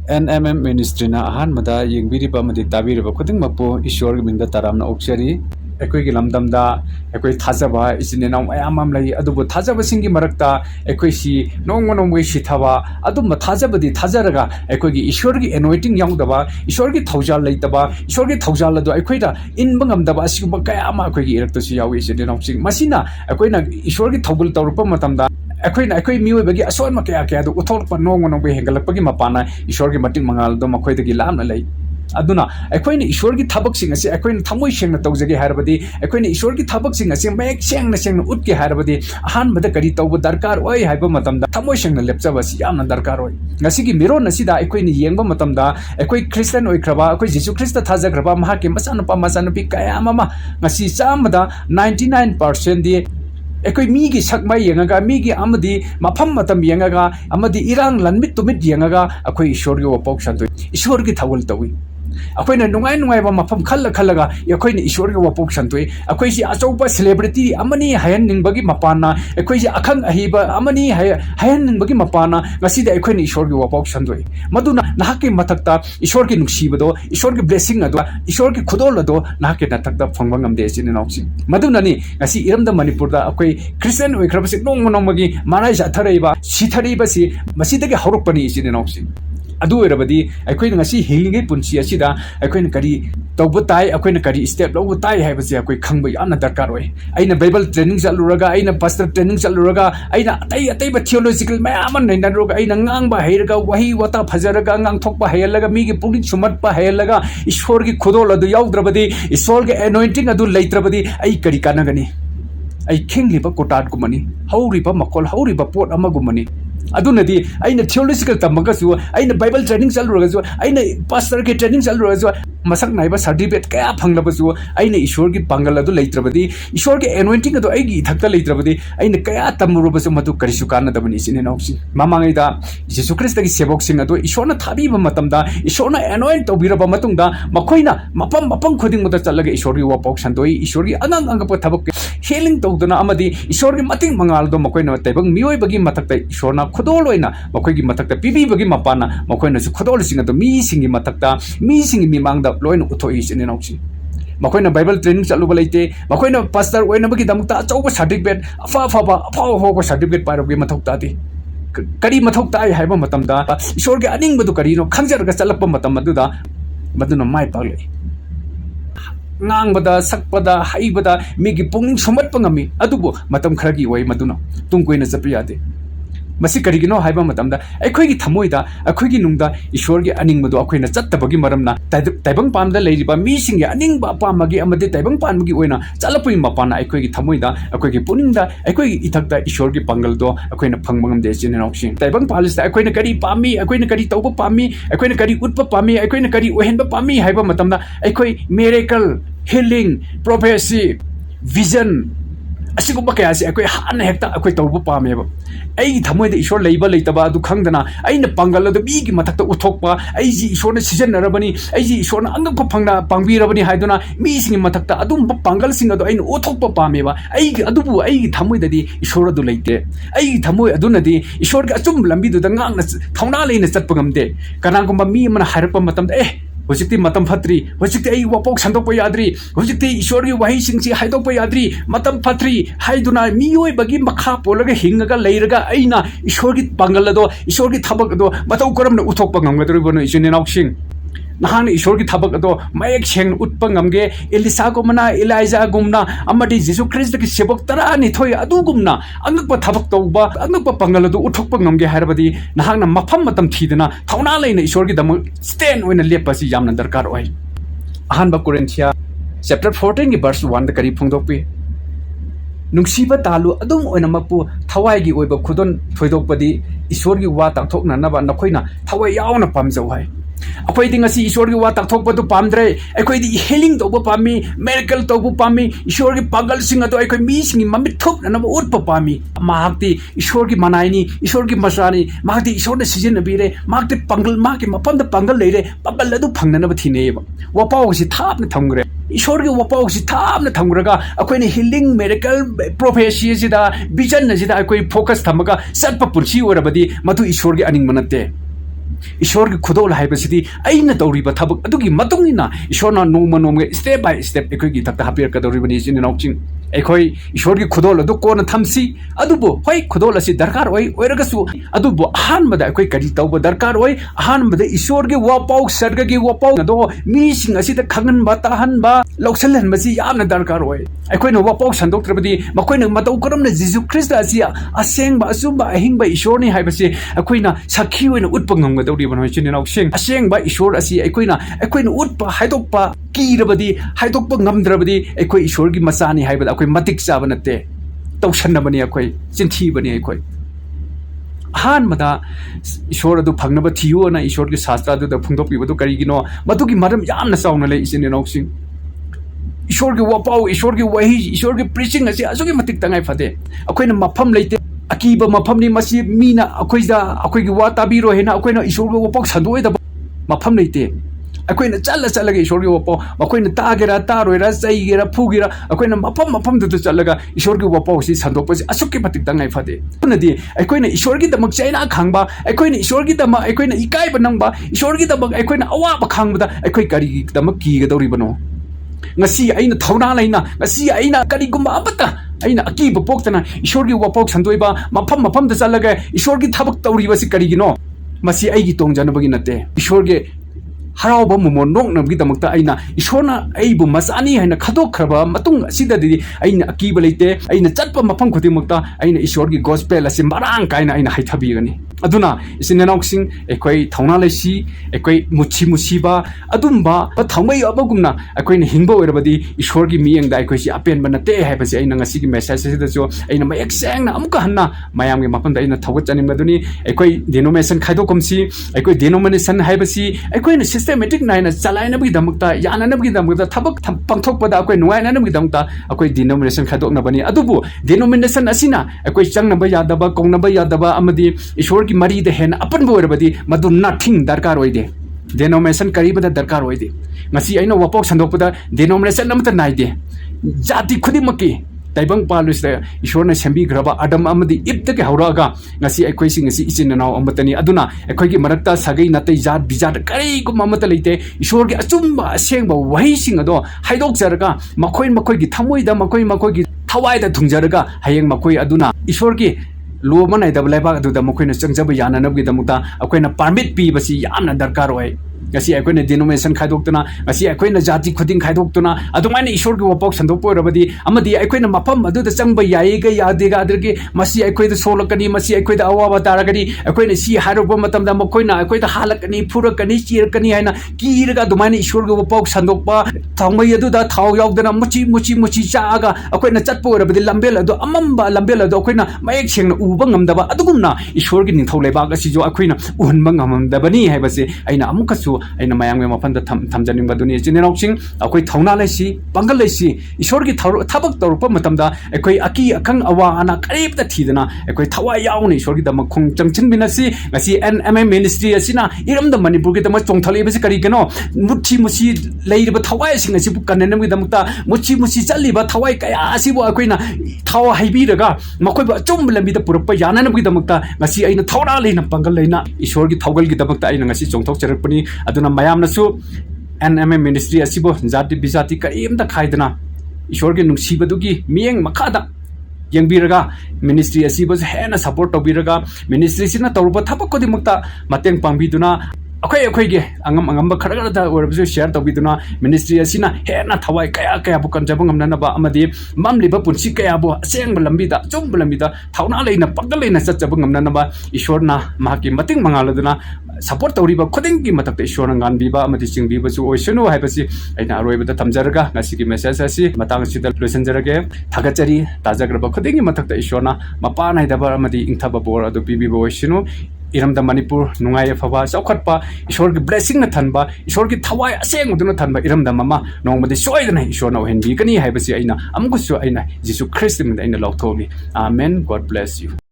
NMM Ministry na ahan mada yengbiriba madi tabiriba khuding mapu ishwar gi mingda taramna okchari ekoi gi lamdamda ekoi thajaba isine naw mayamam lai adubu thajaba singi marakta ekoi si nongmonong wi sithaba adum thajabadi thajaraga ekoi gi ishwar gi anointing yaungdaba ishwar gi thawjal leitaba ishwar gi thawjal adu ekoi da inbangam daba asigumba kayama ekoi gi irakta si yawi isine naw sing masina ekoi na ishwar gi thawgul tawrupa matamda अखोई मियोबगी असोन क्या क्या उथोलप नोंग नोंग हेंगलपगी मपाना ईश्वर की मटिंग मंगाल दो मखोइदगी लामना लई अदुना अखोइने ईश्वर की थबक सिंग असे अखोइने थमोइ सेंगना तौजगे हारबदी अखोइने ईश्वर की थबक सिंग असे मयक सेंगना उटके हारबदी अहानबदा करी तौब दरकार ओय हाइबा मतमदा थमोइ सेंगना लेपचबसी यामना दरकार ओय ngasi मिरो नसिदा अखोइने येंगबा मतमदा अखोइ क्रिस्टियन ओइख्रबा अखोइ जीसु ख्रिस्ट थाजग्रबा महाके मसानुपा मसानुपी कयामामा ngasi चामदा 99% दी अखोई मीगी सकमा येंगा मीगी अमदी मफम मतम येंगा अमदी इरांग लनमित तुमित येंगा अखोई ईश्वर की वपोक संतु ईश्वर की थवल तवी अखोइना नुंगाई नुंगाइबा मफम खल्ल खल्लगा अखोइना ईश्वर की वपोक संतु अखोइसी अचौपा सेलिब्रिटी अमनी हायन निंगबगी मपाना अखोइसी अखंग अहिबा अमनी हायन निंगबगी मपाना ngasiदा अखोइना ईश्वर की वपोक संतु मदुना नाहके मथक्ता ईश्वर की नुक्सीबदो ईश्वर की ब्लेसिंग अदो ईश्वर की खुदोल अदो नाहके नथक्ता फंगबा ngamde सिने नौसी मदुनानी ngasi इरमदा मणिपुरदा अखोइ क्रिस्टियन ओइख्रबसे नोंग नोंगबगी मानाय जाथरैबा सिथरैबसी मसिदगे हौरकपनी सिने नौसी अदु ओइरबदी अखोइना ngasi हिलिंगे पुंसी असिदा अखोइना करी तौब ताई अखोइना करी स्टेप लौब ताई हाइबसे अखोइ खंगबा यामना दरकार ओइ अइना बाइबल ट्रेनिंग चलुरगा अइना पास्टर ट्रेनिंग चलुरगा अइना अतै अतैबा थियोलॉजिकल मयामन नैनरुगा अइना ngang हैरगा वही वता फजरगा ngang थोकबा हैलगा मीगी पुंगिंग सुमतबा हैलगा ईश्वर की खुदोल अदु याउद्रबदी ईश्वर के एनॉइंटिंग अदु लैत्रबदी अइ करी कानगनी अइ खिंगलिबा कोटाट गुमनी हौरिबा मकोल हौरिबा पोट अमगुमनी अदुनदी अइना थियोलॉजिकल तमगसु अइना बाइबल ट्रेनिंग चलुरगसु अइना पास्टर के ट्रेनिंग चलुरगसु मसक नाइबा सर्टिफिकेट कया फंगलबसु अइना ईश्वर की पांगल अदु लैत्रबदी ईश्वर के एनॉइंटिंग अदु अइगी इथक्ता लैत्रबदी अइना कया तमुरबसु मदु करिसु कानदबनी सिने नौसी मामांगैदा येशू ख्रिस्ट की सेवक सिंग अदु ईश्वरना थाबीबा मतमदा ईश्वरना एनॉइंट तौबिरबा मतुंगदा मखोइना मपम मपम खुदिंग मत चलगे ईश्वर की वपोक संतोई ईश्वर की अंग अंग थबक हेलिंग तौदना अमदी ईश्वर की मतिंग मंगाल दो मखोइना तैबंग मियोइबगी मतक्ता ईश्वरना खुदोल ओइना मखोइगी मतक्ता पिबीबगी मपाना मखोइनासु खुदोल सिंग अदु मी सिंगी मतक्ता मी सिंगी मिमांगदा लोइना उथोइ सिने नौसी मखोइना बाइबल ट्रेनिंग चलुबा लैते मखोइना पास्टर ओइनबगी दमक्ता अचौबा सर्टिफिकेट अफा सर्टिफिकेट पाइरबगी मथौतादी करी मथौताई हाइबा मतमदा ईश्वर के अनिंगबदु करीनो खंजरगा चलपा मतम अदुदा मदुना माइ पागले ngangbada sakpada haibada migi pungning sumatpa ngami adubu matam kharagi wai maduna tungkoina chapriyade masi karigino haiba matamda akhoi thamoida akhoi nungda ishwar gi aningmadu akhoina chattabagi maramna taibang pamda leiriba mi singi aningba pamagi amade taibang pamagi oina chalapui mapana akhoi thamoida akhoi puningda akhoi ithakta ishwar gi pangal do akhoina phangmangam de chinauxin taibang palista akhoina kari pami akhoina kari tauba pami akhoina kari utpa pami akhoina kari ohenba pami haiba matamda akhoi miracle healing prophecy vision असिगुम्बा कयासे अखोइ हाना हेक्ता अखोइ तौब पामेबा आई थमोइद ईश्वर लैबा लैतबा अदु खंगदना आइना पांगल अदु बीगी मथक्ता उथोकपा IG ईश्वरना सिजनरबनी IG ईश्वरना अंगप फंगना पांगबिरबनी हाइदुना मीसिंग मथक्ता अदुम Pongal सिंग अदु आइना उथोकपा पामेबा आई अदुबु आई थमोइददी ईश्वर अदु लैते आई थमोइ अदुनदी ईश्वर के अचुम लंबिदुदा ngang थौना लेना चटपा गमदे कनागुम्बा मी मन हारपा मतमदा हुजिक्ति मतम फत्री हुजिक्ति आई वपोक संदोक याद्री हुजिक्ति ईश्वर की वही सिंगसी हाइदोक याद्री मतम फत्री हाइदुना मियोय बगी मखा पोलगा हिंगगा लेरगा आइना ईश्वर की पांगल दो ईश्वर की थबक दो मतौ करम उथोक ngमगदरिबनो इसिने नाउसिंग नहान ईश्वर की थबक दो मयक सेंग उत्प ngमगे एलिसा गुमना एलाइजा गुमना अमदि जेसु ख्रिस्ट की सेवक तरा निथोय अदु गुमना अंगप थबक तौबा अंगप पांगल दो उथोक ngमगे हारबदी नहान मफम मतम थीदना थौना लेना ईश्वर की दम स्टैंड ओइना लेपसी यामना दरकार ओइ अहानबा कोरिन्थिया चैप्टर 14 की वर्स 1 द करी फंगदोपि नुंसीबा तालु अदुम ओइनमकपु थवाइगी ओइबा खुदन थोइदोकपदी ईश्वर की वा तांथोकनानबा नखोइना थवाइ यावना पामजौ हाय अखोइदि ngasi ईश्वर की वा तांथोकपदु पामद्रे अखोइदि हेलिंग तौबा पामी मिरेकल तौबा पामी ईश्वर की पागल सिंग अदु अखोइ मी सिंग ममित थोकनानबा उटपा पामी माहक्ति ईश्वर की मनाइनी ईश्वर की मसानी माहक्ति ईश्वर ने सीजन बिरे माहक्ति पागल माहके मपमद पागल लेरे पागल अदु फंगनानबा थिनेबा वपावसी थापने थंगरे ईश्वर की वपावसी थापने थंगरगा अखोइने हीलिंग मिरेकल प्रोफेसी सिदा विजन सिदा अखोइ फोकस थमगा सत्प पुरसी ओरबदी मधु ईश्वर की अनिंग मनते ईश्वर की खुदोल हाइबसिदी अइना तौरिबा थबक अदुगी मतुंगिना ईश्वरना नोंमा नोंगे स्टेप बाय स्टेप एकोगी तक्ता हापिर कदौरिबनी इचिन इनाउचिन एखोई ईश्वर की खुदोल अदु कोन थमसी अदुबो होय खुदोल असि दरकार होय ओइरगसु अदुबो अहानबदा एखोई करी तौबा दरकार होय अहानबदा ईश्वर की वापाउ सर्ग की वापाउ अदो मीसिंग असिदा खंगनबा ताहनबा लौसलहनबसि यामना दरकार होय एखोइना वापाउ संदोक्त्रबदी मखोइना मतौ करमना जीसु ख्रिस्ट असि असेंबा असुंबा अहिंबा ईश्वरनि हाइबसि एखोइना साखी होइना उटपा ngमगदौरिबनो इचिन इनाउसिंग असेंबा ईश्वर असि एखोइना उटपा हाइदोकपा कीरबदी हाइदोकपा ngमद्रबदी एखोइ ईश्वर की मचानि हाइबदा एखोइ मतिक चाबा नते तौसन्नबनी एखोइ चिंथीबनी एखोइ अहानबदा ईश्वर अदु फंगनबा थियोना ईश्वर की शास्त्र अदु फुंगदोकपिबदु करिगिनो मदुगी मरम यामना चाउना ले इचिन इनाउसिंग ईश्वर की वापाउ ईश्वर की वही ईश्वर की प्रीचिंग असि असुगी मतिक तंगाइ फदे अखोइना मफम लेते अकीबा मफमनि मसि मीना अखोइदा अखोइगी वा ताबिरो हेना अखोइना ईश्वर की वापाउ संदोइदबा मफम लेते अखोइना चलगा ईश्वर की वापाउ अखोइना तागेरा तारोइरा चैगेरा फुगेरा अखोइना मफम दुदु चलगा ईश्वर की वापाउ सि संदोकपसि असुकी मतिक तंगाइ फदे उनदि अखोइना ईश्वर की दमक चैना खांबा अखोइना ईश्वर की दमक अखोइना इकाइबा नंबा ईश्वर की दमक अखोइना अवाबा खांबदा अखोइ करी दमक कीगदौरिबनो ngasi aina thawna laina ngasi aina karigumba amata aina akiba poktana ईश्वर की वापाउ संदोइबा मफम दा चलगा ईश्वर की थबक तौरिबसि करिगिनो मसी आइगी तोंगजनबगी नते ईश्वर के हराउबा मोमो नोंगनबगिदमक्ता आइना ईश्वरना आइबु मचानी हाइना खदोखरबा मतुंग असिददि आइना अकीबा लेते आइना चटपा मफम खुदिमक्ता आइना ईश्वर की गोस्पेल असि मरांग काइना आइना हाइथबिगनी अदुना इसिननाउक्सिंग एकोइ थौना लेसि एकोइ मुछिबा अदुम्बा थौमै अबगुमना एकोइना हिंबा ओइरबदि ईश्वर की मियंगदा एकोइसि अपेनबा नते हाइबसि आइना ngasiगी मेसेज असिदसु आइना मयक सेंगना अमुका हन्ना मयामगे मफमदा आइना थौगचनिंगदुनि एकोइ डिनोमिनेशन खाइदोकमसि एकोइ डिनोमिनेशन हाइबसि एकोइना सिस्टेमेटिक नाइना चलाइनबगिदमक्ता याननबगिदमक्ता थबक पंगथोकपदा एकोइ नुवाइननबगिदमक्ता एकोइ डिनोमिनेशन खाइदोकनबनि अदुबु डिनोमिनेशन असिना एकोइ चंगनबा यादबा कौनबा यादबा अमदि ईश्वर की मरी हेन अपन बोरबदी मधु नथिंग दरकार होइदे डिनोमिनेशन करीबदा दरकार होइदे ngasi aina wapaw sandokpada denomination amata naide jati khudimaki taibang palusda ishorna sembi graba adam amadi ibta ke hauraga ngasi aikoi sing ngasi ichinanaw amatani aduna aikoi gi marakta sagai natai jat bijat kari kum amata leite ishor gi achumba asengba wahi sing ado haidok jarga makoi gi thamoida makoi gi thawai da thungjaraga hayeng makoi aduna ishor gi लोमा नाइदब लाइबाक अदुदा मखोइना चंगजब याननबगिदमुता अखोइना permit पीबसि यामना दरकार होय ngasi akoina denomination khaidokतना ngasi akoina jati khuding khaidokतना adumaina ईश्वर की वापाउ संदोपोरबदि amadi akoina mafam aduda changba yaiga yadega adirgi masi akoida solakani masi akoida awawa taragani akoina si haroba matamda makoina akoida halakani furakani chirakani haina kirga adumaina ईश्वर की वापाउ संदोकpa thangbai aduda thau yaudana muchi chaaga akoina chatporabadi lambel adu amamba lambel adu akoina mayek sengna uba ngamdaba adugumna ईश्वर की निथौ लेबाग asi jo akoina uhunba ngamdabani haibase aina amukasu aina mayamge mafanda thamjaning baduni jinenauching akoi thauna laisi pangal laisi ईश्वर की थबक तौरप मतमदा एकoi aki akang awa ana karibta thidana ekoi thawai yauni ईश्वर की दमक खुंग चंगचिन बिनसी ngasi NMM ministry asina iramda manipur की दमक चोंथले बसि करी गनो मुछि लेइरब थवाइ सिंग असि कनेनम की दमकता मुछि चलिबा थवाइ कया असिबो अकोइना थाव हाइबिरगा मखोइ चुम लंबिदा पुरप याननम की दमकता ngasi aina thawra leina pangal leina ईश्वर की थौगल की दमकता aina ngasi चोंथोक चरकपनि aduna mayamnasu NMM ministry asibo jati bijati kaimda khaidana ईश्वर के नुंसीबदुगी मियंग मखादा यंगबिरगा मिनिस्ट्री asibo हेना सपोर्ट तौबिरगा मिनिस्ट्री सिना तौरब थबक कोदिमक्ता मतेंग पांबिदुना अखोइ गे अंगम खरगरदा ओरबसु शेयर तौबिदुना मिनिस्ट्री असिना हेना थवाइ कया बु कंजब ngamnanaba amadi mamliba punsi kaya bu aseng lambida chum lambida thawna leina pagal leina chachab ngamnanaba ईश्वरना mahaki mating mangaladuna support tawriba khuding ki matak ईश्वर nganbiba amadi chingbiba chu oisunu haibasi aina aroibada thamjaraga ngasi ki message asi matang sida losenjarage thagachari tajagraba khuding ki matak ईश्वरना mapa naidaba amadi ingthaba bor adu bibiba oisunu इरमदा Manipur नुंगाय फबा चौखटपा ईश्वर की blessing न थनबा ईश्वर की थवाय असेंगदुना थनबा इरमदा mama नोंगमदि सोयदना ईश्वर न ओहेनबी कनी हाइबसि आइना अमगुसु आइना जीसु Christ मिन आइना लौथोबी आमेन God bless you.